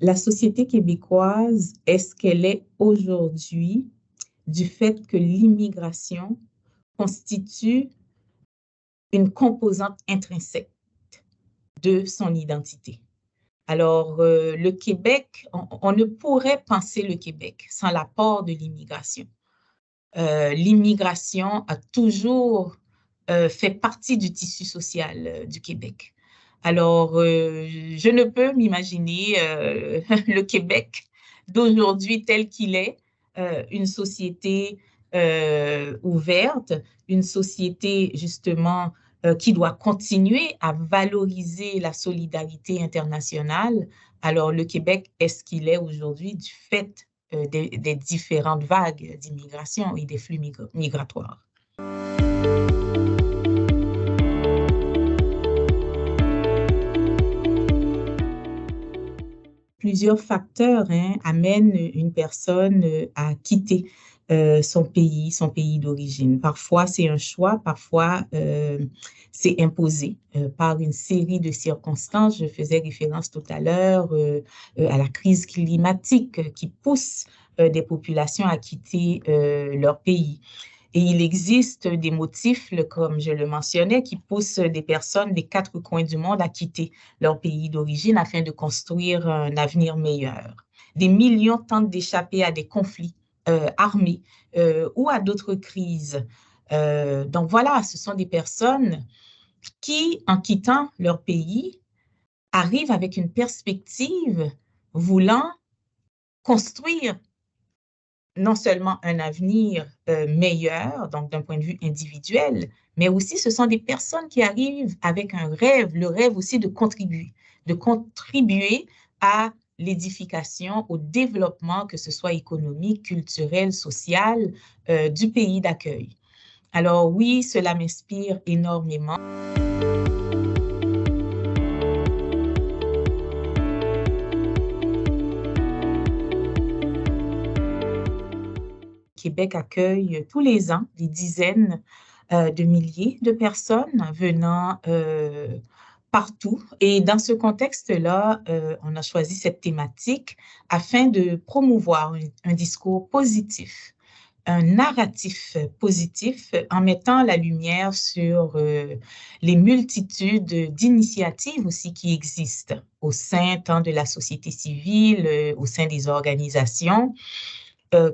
La société québécoise est ce qu'elle est aujourd'hui du fait que l'immigration constitue une composante intrinsèque de son identité. Alors, le Québec, on ne pourrait penser le Québec sans l'apport de l'immigration. L'immigration a toujours fait partie du tissu social du Québec. Alors, je ne peux m'imaginer le Québec d'aujourd'hui tel qu'il est, une société ouverte, une société justement qui doit continuer à valoriser la solidarité internationale. Alors, le Québec est ce qu'il est aujourd'hui du fait des différentes vagues d'immigration et des flux migratoires. Plusieurs facteurs amènent une personne à quitter son pays d'origine. Parfois, c'est un choix, parfois, c'est imposé par une série de circonstances. Je faisais référence tout à l'heure à la crise climatique qui pousse des populations à quitter leur pays. Et il existe des motifs, comme je le mentionnais, qui poussent des personnes des quatre coins du monde à quitter leur pays d'origine afin de construire un avenir meilleur. Des millions tentent d'échapper à des conflits armés ou à d'autres crises. Donc voilà, ce sont des personnes qui, en quittant leur pays, arrivent avec une perspective voulant construire non seulement un avenir meilleur, donc d'un point de vue individuel, mais aussi ce sont des personnes qui arrivent avec un rêve, le rêve aussi de contribuer à l'édification, au développement, que ce soit économique, culturel, social, du pays d'accueil. Alors oui, cela m'inspire énormément. Québec accueille tous les ans des dizaines de milliers de personnes venant partout. Et dans ce contexte-là, on a choisi cette thématique afin de promouvoir un discours positif, un narratif positif en mettant la lumière sur les multitudes d'initiatives aussi qui existent au sein tant de la société civile, au sein des organisations,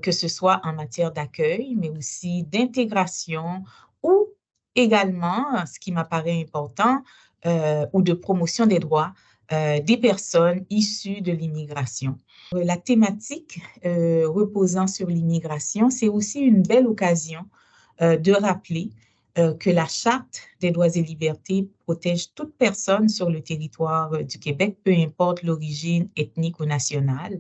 que ce soit en matière d'accueil, mais aussi d'intégration ou également, ce qui m'apparaît important, ou de promotion des droits des personnes issues de l'immigration. La thématique reposant sur l'immigration, c'est aussi une belle occasion de rappeler que la Charte des droits et libertés protège toute personne sur le territoire du Québec, peu importe l'origine ethnique ou nationale.